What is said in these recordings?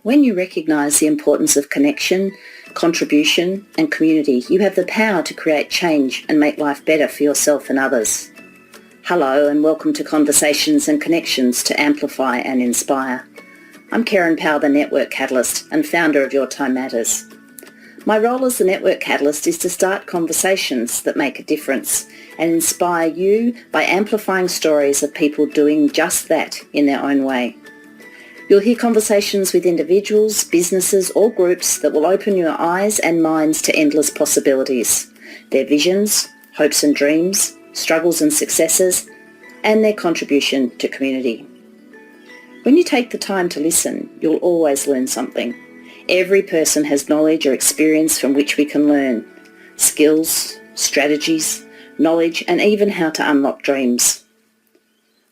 When you recognise the importance of connection, contribution and community, you have the power to create change and make life better for yourself and others. Hello and welcome to Conversations and Connections to Amplify and Inspire. I'm Kerryn Powell, the Network Catalyst and founder of Your Time Matters. My role as the Network Catalyst is to start conversations that make a difference and inspire you by amplifying stories of people doing just that in their own way. You'll hear conversations with individuals, businesses or groups that will open your eyes and minds to endless possibilities, their visions, hopes and dreams, struggles and successes, and their contribution to community. When you take the time to listen, you'll always learn something. Every person has knowledge or experience from which we can learn. Skills, strategies, knowledge, and even how to unlock dreams.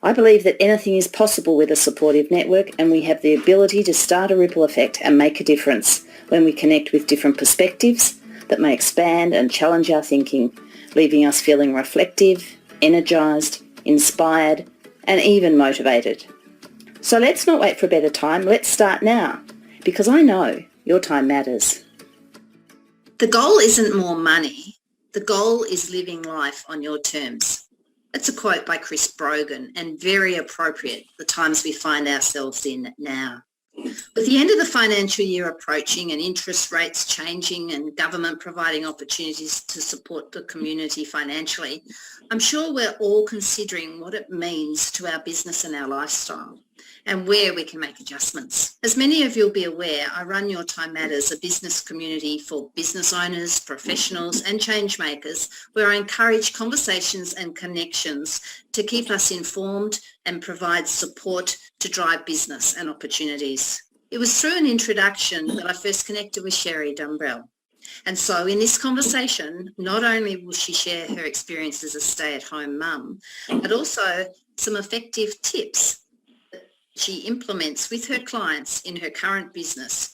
I believe that anything is possible with a supportive network, and we have the ability to start a ripple effect and make a difference when we connect with different perspectives that may expand and challenge our thinking, leaving us feeling reflective, energised, inspired, and even motivated. So let's not wait for a better time. Let's start now, because I know your time matters. The goal isn't more money. The goal is living life on your terms. That's a quote by Chris Brogan, and very appropriate the times we find ourselves in now. With the end of the financial year approaching and interest rates changing and government providing opportunities to support the community financially, I'm sure we're all considering what it means to our business and our lifestyle and where we can make adjustments. As many of you'll be aware, I run Your Time Matters, a business community for business owners, professionals and change makers, where I encourage conversations and connections to keep us informed and provide support to drive business and opportunities. It was through an introduction that I first connected with Sherri Dumbrell. And so in this conversation, not only will she share her experience as a stay-at-home mum, but also some effective tips she implements with her clients in her current business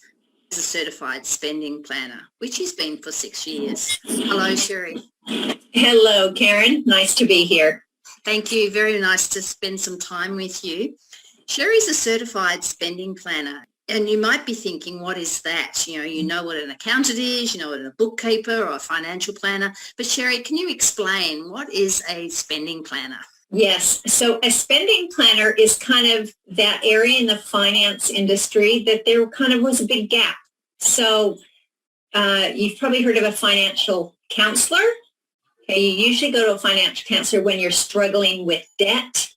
as a certified spending planner, which she's been for 6 years. Hello, Sherri. Hello, Kerryn. Nice to be here. Thank you. Very nice to spend some time with you. Sherri's a certified spending planner, and you might be thinking, what is that? You know what an accountant is, you know what a bookkeeper or a financial planner. But Sherri, can you explain what is a spending planner? Yes. So a spending planner is kind of that area in the finance industry that there kind of was a big gap. So you've probably heard of a financial counselor. Okay, you usually go to a financial counselor when you're struggling with debt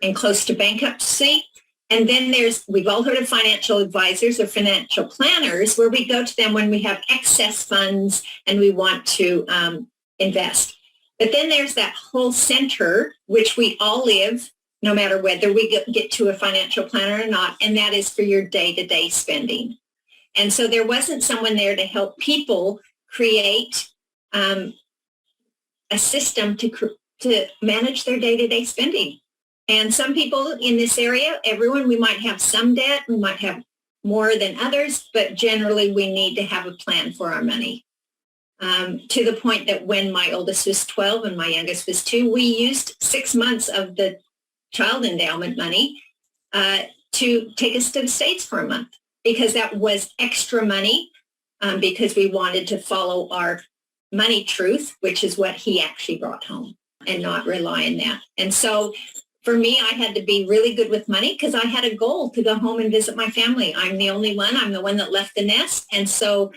and close to bankruptcy. And then we've all heard of financial advisors or financial planners, where we go to them when we have excess funds and we want to invest. But then there's that whole center, which we all live, no matter whether we get to a financial planner or not, and that is for your day-to-day spending. And so there wasn't someone there to help people create a system to manage their day-to-day spending. And some people in this area, we might have some debt, we might have more than others, but generally we need to have a plan for our money. To the point that when my oldest was 12 and my youngest was 2, we used 6 months of the child endowment money to take us to the States for a month, because that was extra money, because we wanted to follow our money truth, which is what he actually brought home, and not rely on that. And so for me, I had to be really good with money because I had a goal to go home and visit my family. I'm the only one. I'm the one that left the nest. And so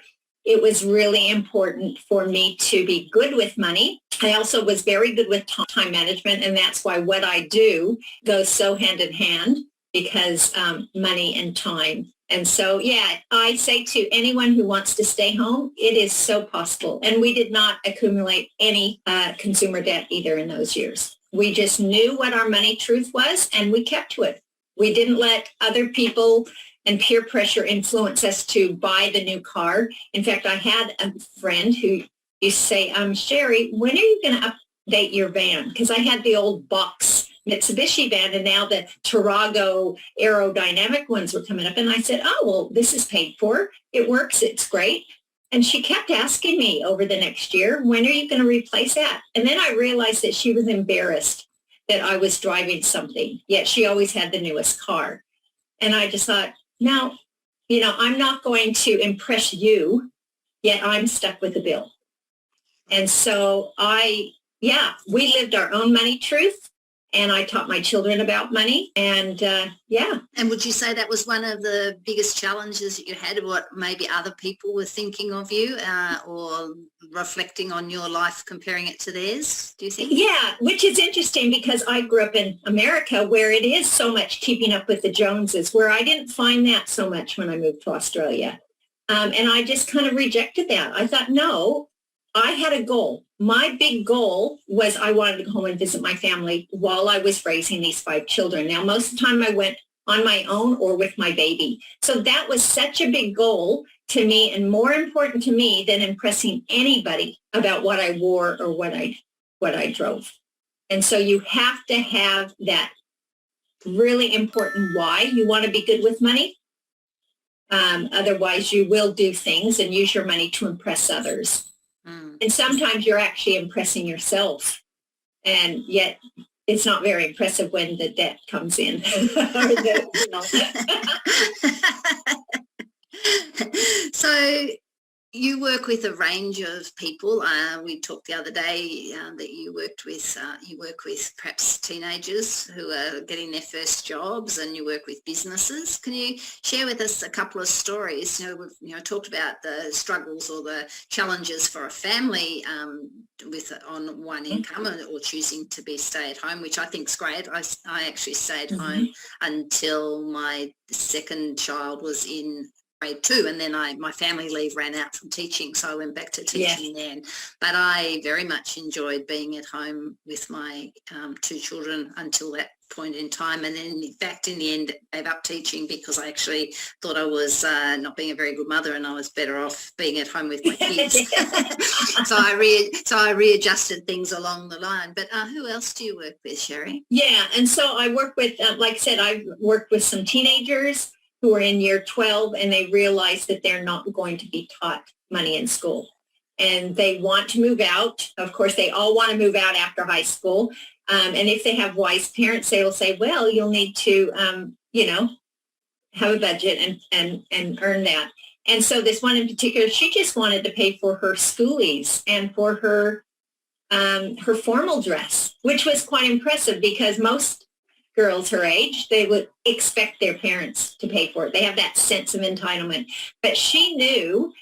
it was really important for me to be good with money. I also was very good with time management, and that's why what I do goes so hand in hand, because money and time. And so, yeah, I say to anyone who wants to stay home, it is so possible. And we did not accumulate any consumer debt either in those years. We just knew what our money truth was, and we kept to it. We didn't let other people and peer pressure influence us to buy the new car. In fact, I had a friend who used to say, Sherri, when are you going to update your van? Because I had the old box Mitsubishi van, and now the Tarago aerodynamic ones were coming up. And I said, oh, well, this is paid for. It works. It's great. And she kept asking me over the next year, when are you going to replace that? And then I realized that she was embarrassed that I was driving something, yet she always had the newest car. And I just thought, now, I'm not going to impress you, yet I'm stuck with a bill. And so we lived our own money truth, and I taught my children about money. And And would you say that was one of the biggest challenges that you had, what maybe other people were thinking of you or reflecting on your life, comparing it to theirs, do you think? Yeah, which is interesting because I grew up in America where it is so much keeping up with the Joneses, where I didn't find that so much when I moved to Australia. And I just kind of rejected that. I thought, no, I had a goal. My big goal was I wanted to go home and visit my family while I was raising these 5 children. Now, most of the time I went on my own or with my baby. So that was such a big goal to me, and more important to me than impressing anybody about what I wore or what I drove. And so you have to have that really important why you want to be good with money. Otherwise, you will do things and use your money to impress others. And sometimes you're actually impressing yourself. And yet it's not very impressive when the debt comes in. So you work with a range of people. We talked the other day that you work with perhaps teenagers who are getting their first jobs, and you work with businesses. Can you share with us a couple of stories? We've talked about the struggles or the challenges for a family on one income or choosing to be stay at home, which I think is great. I actually stayed home until my second child was in grade 2, and then my family leave ran out from teaching, so I went back to teaching then. But I very much enjoyed being at home with my 2 children until that point in time, and then in fact in the end gave up teaching because I actually thought I was not being a very good mother, and I was better off being at home with my kids. So I readjusted things along the line. But who else do you work with, Sherry? Yeah, and so I work with, like I said, I worked with some teenagers who are in year 12, and they realize that they're not going to be taught money in school. And they want to move out. Of course, they all want to move out after high school. And if they have wise parents, they will say, well, you'll need to, have a budget and earn that. And so this one in particular, she just wanted to pay for her schoolies and for her formal dress, which was quite impressive because most girls her age, they would expect their parents to pay for it. They have that sense of entitlement. But she knew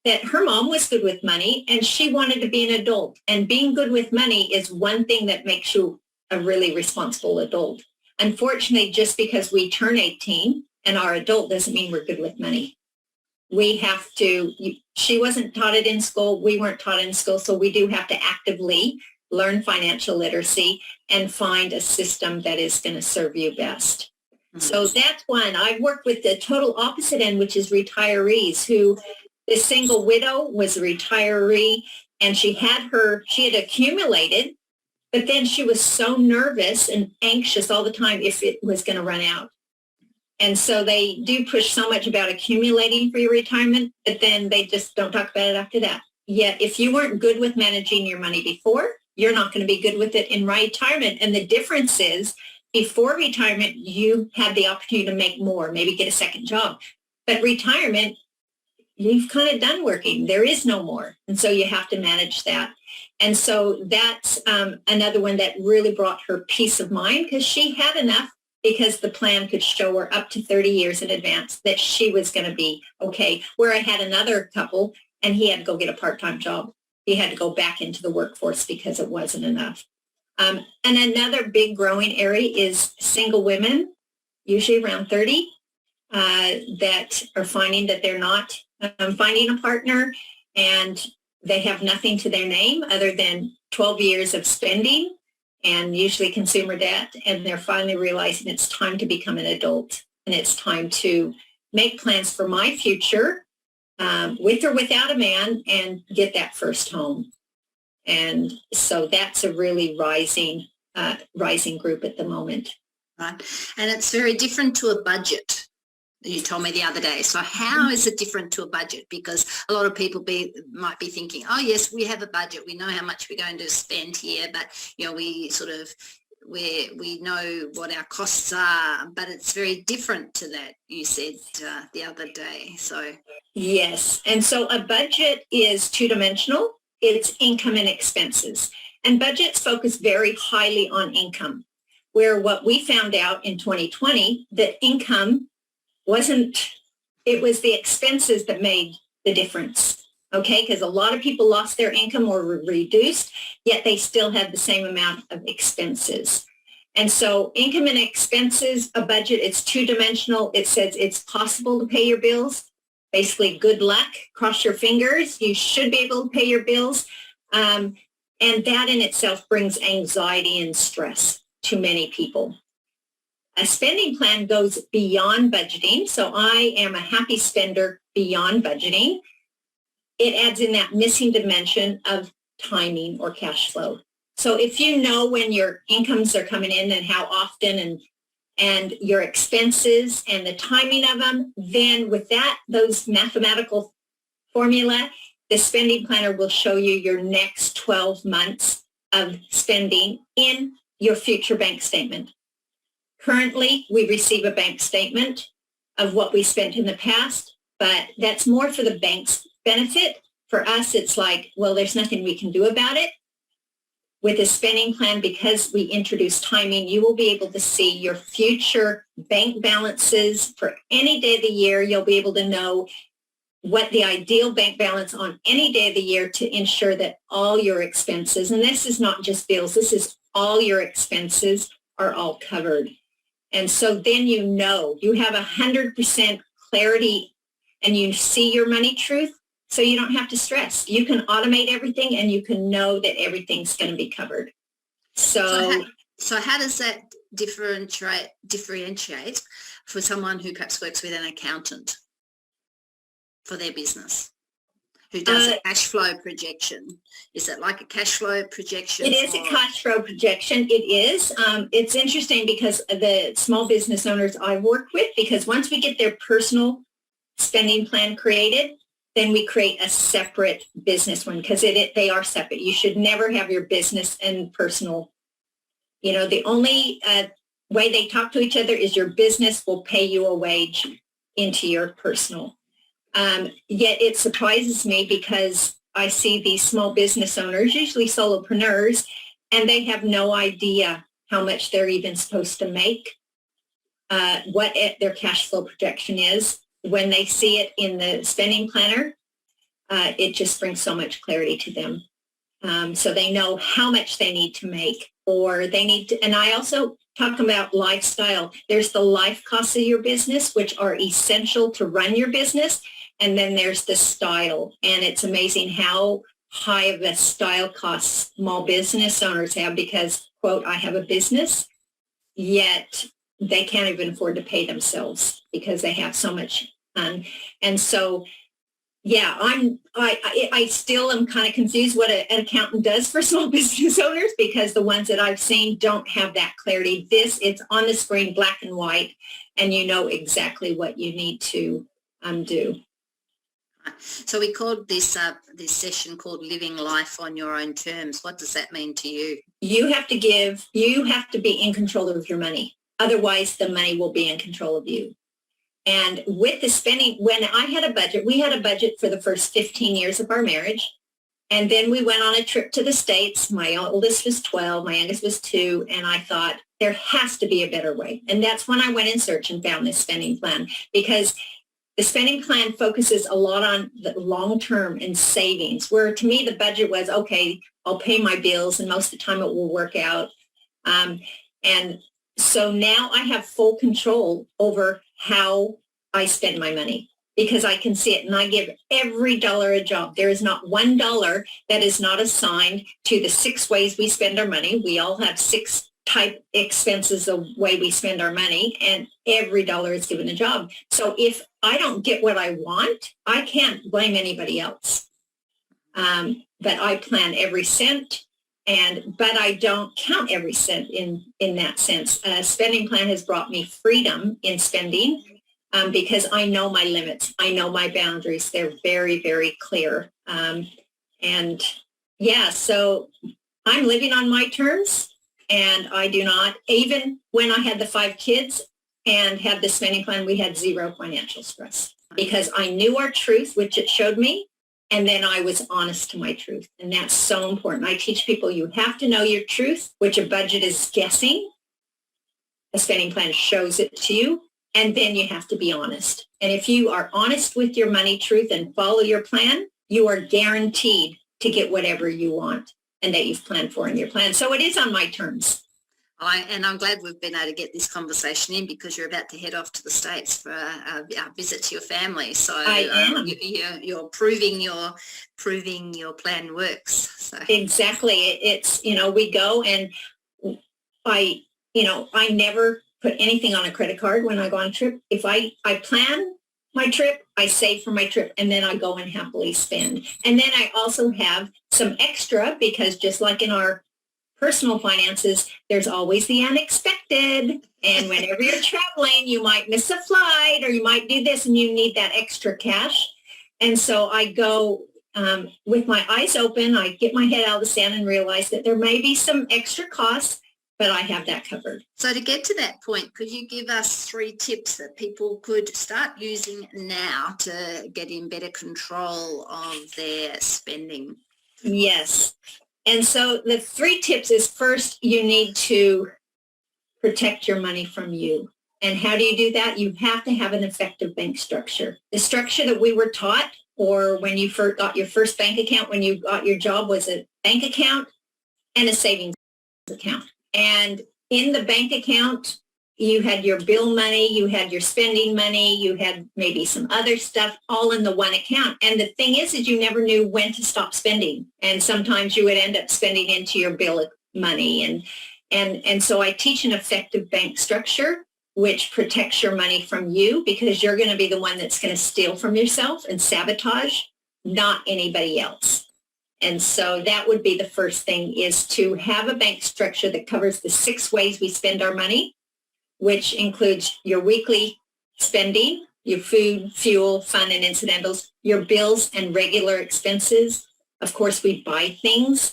that her mom was good with money and she wanted to be an adult. And being good with money is one thing that makes you a really responsible adult. Unfortunately, just because we turn 18 and are adult doesn't mean we're good with money. We have to, she wasn't taught it in school. We weren't taught it in school. So we do have to actively learn financial literacy and find a system that is going to serve you best. So that's one. I've worked with the total opposite end, which is retirees who, the single widow was a retiree, and she had accumulated, but then she was so nervous and anxious all the time if it was going to run out. And so they do push so much about accumulating for your retirement, but then they just don't talk about it after that. Yet if you weren't good with managing your money before, you're not going to be good with it in retirement. And the difference is before retirement, you had the opportunity to make more, maybe get a second job. But retirement, you've kind of done working. There is no more. And so you have to manage that. And so that's another one that really brought her peace of mind because she had enough because the plan could show her up to 30 years in advance that she was going to be okay. Where I had another couple and he had to go get a part-time job. He had to go back into the workforce because it wasn't enough. And another big growing area is single women, usually around 30, that are finding that they're not finding a partner and they have nothing to their name other than 12 years of spending and usually consumer debt. And they're finally realizing it's time to become an adult and it's time to make plans for my future with or without a man and get that first home. And so that's a really rising group at the moment. Right. And it's very different to a budget. You told me the other day. So how is it different to a budget? Because a lot of people might be thinking, oh, yes, we have a budget. We know how much we're going to spend here, but, we sort of we know what our costs are, but it's very different to that, you said the other day. So yes. And so a budget is two-dimensional. It's income and expenses. And budgets focus very highly on income, where what we found out in 2020, that income it was the expenses that made the difference. Okay, because a lot of people lost their income or were reduced, yet they still had the same amount of expenses. And so income and expenses, a budget, it's two-dimensional. It says it's possible to pay your bills. Basically, good luck, cross your fingers. You should be able to pay your bills. And that in itself brings anxiety and stress to many people. A spending plan goes beyond budgeting. So I am a happy spender beyond budgeting. It adds in that missing dimension of timing or cash flow. So if you know when your incomes are coming in and how often and your expenses and the timing of them, then with those mathematical formula, the spending planner will show you your next 12 months of spending in your future bank statement. Currently, we receive a bank statement of what we spent in the past, but that's more for the bank's benefit. For us, it's like, well, there's nothing we can do about it. With a spending plan, because we introduce timing, you will be able to see your future bank balances for any day of the year. You'll be able to know what the ideal bank balance on any day of the year to ensure that all your expenses, and this is not just bills, this is all your expenses are all covered. And so then you know, you have 100% clarity and you see your money truth, so you don't have to stress. You can automate everything and you can know that everything's going to be covered. So how does that differentiate for someone who perhaps works with an accountant for their business, who does a cash flow projection? Is it like a cash flow projection? It is a cash flow projection. It is. It's interesting because the small business owners I work with, because once we get their personal spending plan created, then we create a separate business one, because they are separate. You should never have your business and personal. The only way they talk to each other is your business will pay you a wage into your personal. Yet it surprises me because I see these small business owners, usually solopreneurs, and they have no idea how much they're even supposed to make, what their cash flow projection is. When they see it in the spending planner, it just brings so much clarity to them. So they know how much they need to make, or they need to, and I also talk about lifestyle. There's the life costs of your business, which are essential to run your business. And then there's the style. And it's amazing how high of a style cost small business owners have because, quote, I have a business, yet they can't even afford to pay themselves because they have so much. And so, yeah, I still am kind of confused what an accountant does for small business owners, because the ones that I've seen don't have that clarity. It's on the screen, black and white, and you know exactly what you need to do. So we called this session called Living Life on Your Own Terms. What does that mean to you? You have to be in control of your money. Otherwise, the money will be in control of you. And with the spending, when I had a budget, we had a budget for the first 15 years of our marriage. And then we went on a trip to the States. My oldest was 12, my youngest was 2. And I thought, there has to be a better way. And that's when I went in search and found this spending plan, because the spending plan focuses a lot on the long term and savings, where to me, the budget was, okay, I'll pay my bills and most of the time it will work out. And so now I have full control over how I spend my money, because I can see it, and I give every dollar a job. There is not $1 that is not assigned to the 6 ways we spend our money. We all have 6 type expenses the way we spend our money, and every dollar is given a job. So if I don't get what I want, I can't blame anybody else. But I plan every cent, but I don't count every cent in that sense. A spending plan has brought me freedom in spending, because I know my limits. I know my boundaries. They're very, very clear. And yeah, so I'm living on my terms. And I do not, even when I had the 5 kids and had the spending plan, we had zero financial stress because I knew our truth, which it showed me. And then I was honest to my truth. And that's so important. I teach people you have to know your truth, which a budget is guessing. A spending plan shows it to you. And then you have to be honest. And if you are honest with your money truth and follow your plan, you are guaranteed to get whatever you want and that you've planned for in your plan. So it is on my terms. And I'm glad we've been able to get this conversation in because you're about to head off to the States for a visit to your family. So I am. You're proving your plan works. So. Exactly. It's, we go and I never put anything on a credit card when I go on a trip. If I plan my trip, I save for my trip, and then I go and happily spend. And then I also have some extra because just like in our personal finances, there's always the unexpected. And whenever you're traveling, you might miss a flight or you might do this and you need that extra cash. And so I go with my eyes open. I get my head out of the sand and realize that there may be some extra costs, but I have that covered. So to get to that point, could you give us 3 tips that people could start using now to get in better control of their spending? Yes. And so the 3 tips is first, you need to protect your money from you. And how do you do that? You have to have an effective bank structure. The structure that we were taught, or when you first got your first bank account, when you got your job, was a bank account and a savings account. And in the bank account, you had your bill money, you had your spending money, you had maybe some other stuff all in the one account. And the thing is you never knew when to stop spending. And sometimes you would end up spending into your bill money. And so I teach an effective bank structure, which protects your money from you because you're going to be the one that's going to steal from yourself and sabotage, not anybody else. And so that would be the first thing, is to have a bank structure that covers the 6 ways we spend our money, which includes your weekly spending, your food, fuel, fun, and incidentals, your bills and regular expenses. Of course, we buy things.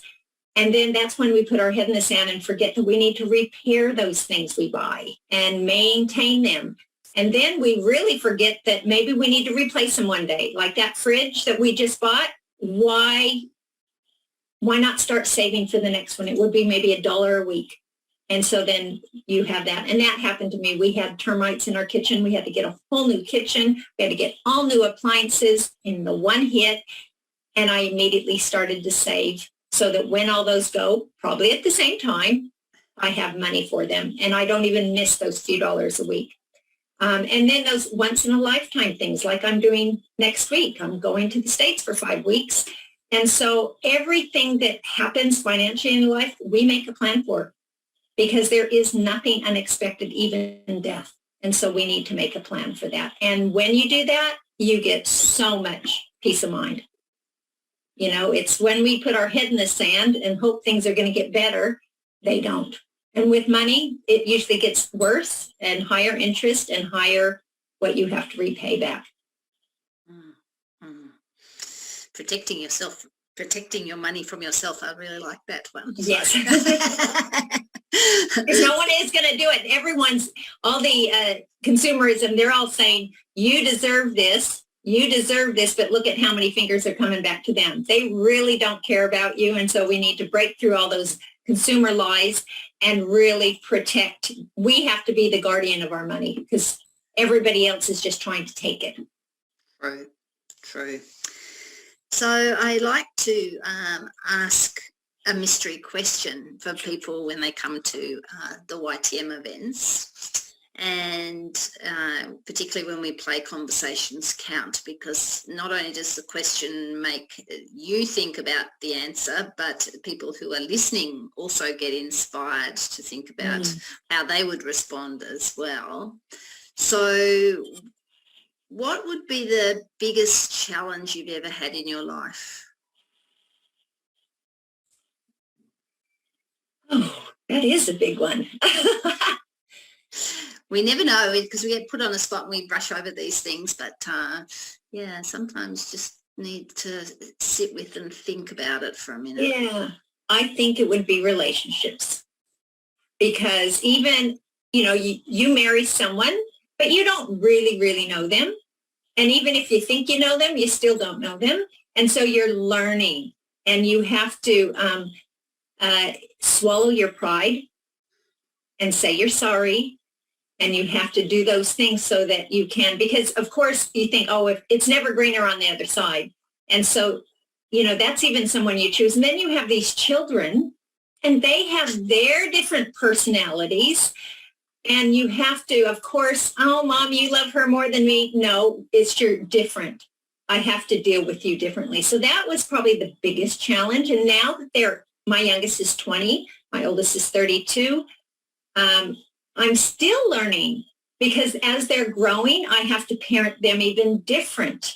And then that's when we put our head in the sand and forget that we need to repair those things we buy and maintain them. And then we really forget that maybe we need to replace them one day. Like that fridge that we just bought, why not start saving for the next one? It would be maybe $1 a week. And so then you have that. And that happened to me. We had termites in our kitchen. We had to get a whole new kitchen. We had to get all new appliances in the one hit. And I immediately started to save so that when all those go, probably at the same time, I have money for them. And I don't even miss those few dollars a week. And then those once in a lifetime things like I'm doing next week. I'm going to the States for 5 weeks. And so everything that happens financially in life, we make a plan for, because there is nothing unexpected, even in death. And so we need to make a plan for that. And when you do that, you get so much peace of mind. It's when we put our head in the sand and hope things are going to get better, they don't. And with money, it usually gets worse and higher interest and higher what you have to repay back. Protecting your money from yourself. I really like that one. Yes. Because no one is going to do it. All the consumerism, they're all saying, you deserve this, but look at how many fingers are coming back to them. They really don't care about you. And so we need to break through all those consumer lies and really protect. We have to be the guardian of our money because everybody else is just trying to take it. True. So I like to ask a mystery question for people when they come to the YTM events, and particularly when we play Conversations Count, because not only does the question make you think about the answer, but people who are listening also get inspired to think about how they would respond as well. So what would be the biggest challenge you've ever had in your life? Oh, that is a big one. We never know because we get put on the spot and we brush over these things. But sometimes just need to sit with and think about it for a minute. Yeah, I think it would be relationships. because even, you marry someone, but you don't really, really know them. And even if you think you know them, you still don't know them. And so you're learning, and you have to swallow your pride and say you're sorry. And you have to do those things so that you can, because of course you think, oh, if it's never greener on the other side. And so, that's even someone you choose. And then you have these children, and they have their different personalities. And you have to, of course, oh, Mom, you love her more than me. No, you're different. I have to deal with you differently. So that was probably the biggest challenge. And now that my youngest is 20, my oldest is 32, I'm still learning, because as they're growing, I have to parent them even different.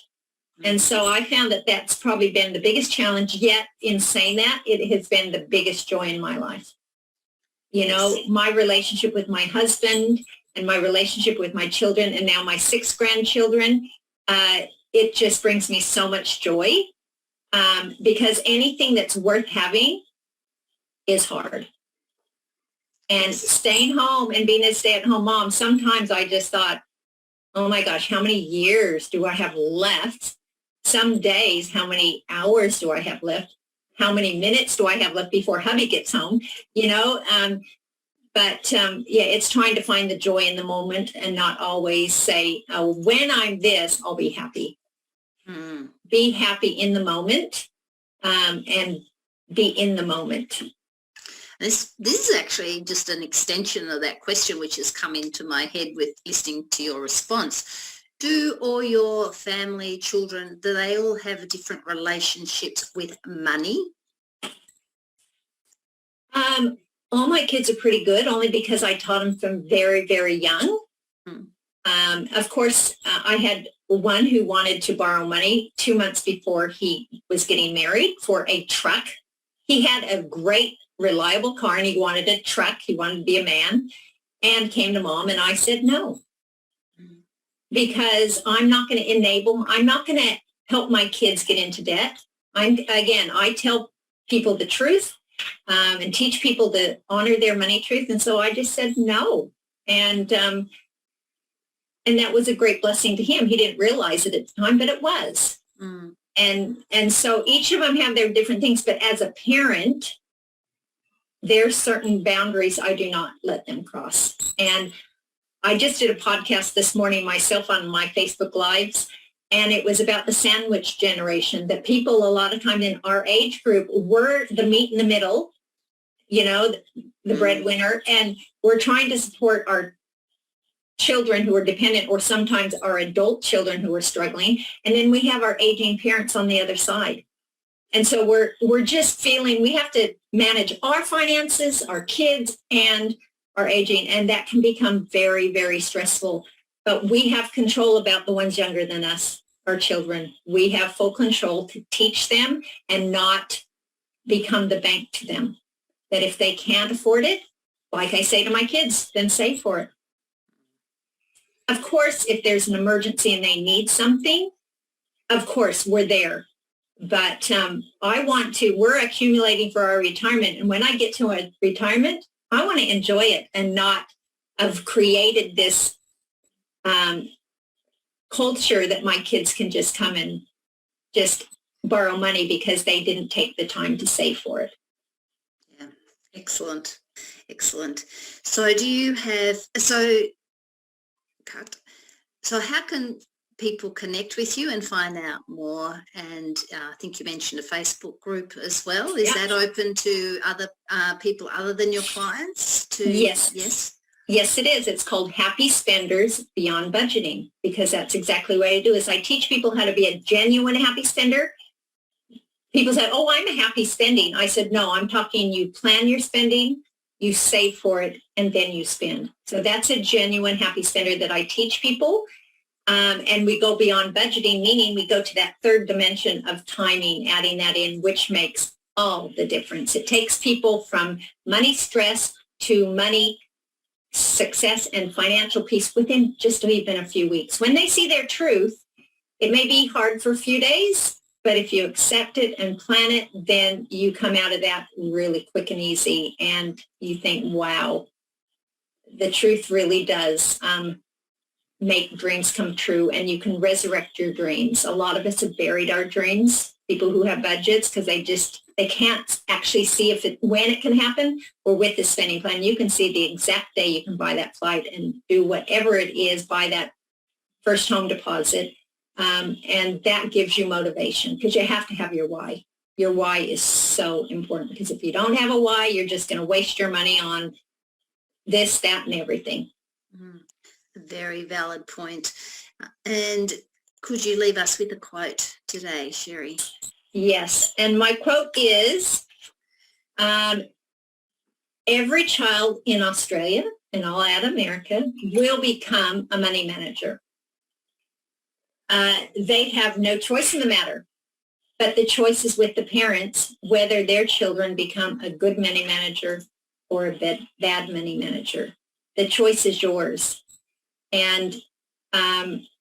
And so I found that that's probably been the biggest challenge. Yet in saying that, it has been the biggest joy in my life. My relationship with my husband and my relationship with my children, and now my 6 grandchildren, it just brings me so much joy, because anything that's worth having is hard. And staying home and being a stay-at-home mom, sometimes I just thought, oh my gosh, how many years do I have left? Some days, how many hours do I have left? How many minutes do I have left before hubby gets home? It's trying to find the joy in the moment and not always say, oh, when I'm this, I'll be happy. Be happy in the moment, and be in the moment. This is actually just an extension of that question, which has come into my head with listening to your response. Do all your family, children, do they all have different relationships with money? All my kids are pretty good, only because I taught them from very, very young. Of course, I had one who wanted to borrow money 2 months before he was getting married for a truck. He had a great, reliable car, and he wanted a truck. He wanted to be a man, and came to Mom, and I said no, because I'm not going to I'm not going to help my kids get into debt. I tell people the truth, and teach people to honor their money truth. And so I just said no. And that was a great blessing to him. He didn't realize it at the time, but it was. And so each of them have their different things. But as a parent, there's certain boundaries I do not let them cross. And I just did a podcast this morning myself on my Facebook Lives, and it was about the sandwich generation, that people a lot of times in our age group were the meat in the middle, the breadwinner, and we're trying to support our children who are dependent, or sometimes our adult children who are struggling. And then we have our aging parents on the other side. And so we're just feeling we have to manage our finances, our kids, and our aging. And that can become very, very stressful. But we have control about the ones younger than us, our children. We have full control to teach them and not become the bank to them. That if they can't afford it, like I say to my kids, then save for it. Of course, if there's an emergency and they need something, of course, we're there. But we're accumulating for our retirement. And when I get to a retirement, I want to enjoy it and not have created this culture that my kids can just come and just borrow money because they didn't take the time to save for it. Yeah, excellent. So how can people connect with you and find out more? And I think you mentioned a Facebook group as well. Is that open to other people other than your clients? Yes, it is. It's called Happy Spenders Beyond Budgeting, because that's exactly what I do. Is I teach people how to be a genuine happy spender. People said, oh, I'm a happy spending. I said, no, I'm talking you plan your spending, you save for it, and then you spend. So that's a genuine happy spender that I teach people. And we go beyond budgeting, meaning we go to that third dimension of timing, adding that in, which makes all the difference. It takes people from money stress to money success and financial peace within just even a few weeks. When they see their truth, it may be hard for a few days, but if you accept it and plan it, then you come out of that really quick and easy. And you think, wow, the truth really does make dreams come true, and you can resurrect your dreams. A lot of us have buried our dreams, people who have budgets, because they can't actually see when it can happen. Or with the spending plan, you can see the exact day you can buy that flight and do whatever it is, buy that first home deposit. And that gives you motivation, because you have to have your why. Your why is so important, because if you don't have a why, you're just going to waste your money on this, that, and everything. Very valid point. And could you leave us with a quote today, Sherry? Yes. And my quote is, every child in Australia, and I'll add America, will become a money manager. They have no choice in the matter, but the choice is with the parents, whether their children become a good money manager or a bad money manager. The choice is yours. And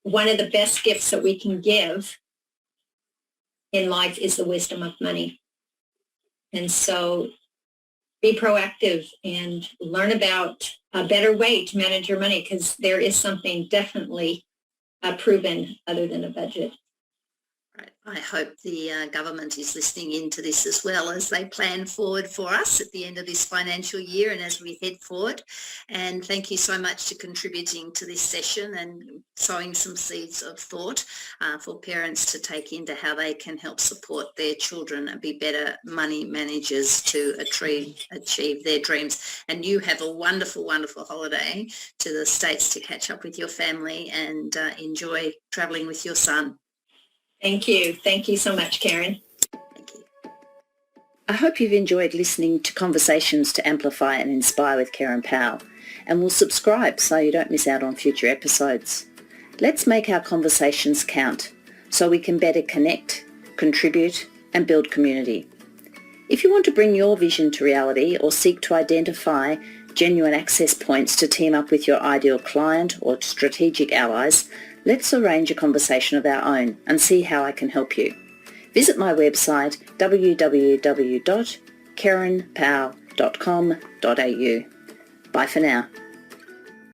one of the best gifts that we can give in life is the wisdom of money. And so be proactive and learn about a better way to manage your money, because there is something definitely proven other than a budget. Right. I hope the government is listening into this as well as they plan forward for us at the end of this financial year and as we head forward. And thank you so much for contributing to this session and sowing some seeds of thought for parents to take into how they can help support their children and be better money managers to achieve their dreams. And you have a wonderful, wonderful holiday to the States to catch up with your family and enjoy travelling with your son. Thank you. Thank you so much, Kerryn. Thank you. I hope you've enjoyed listening to Conversations to Amplify and Inspire with Kerryn Powell, and will subscribe so you don't miss out on future episodes. Let's make our conversations count so we can better connect, contribute, and build community. If you want to bring your vision to reality or seek to identify genuine access points to team up with your ideal client or strategic allies, let's arrange a conversation of our own and see how I can help you. Visit my website www.kerrynpowell.com.au. Bye for now.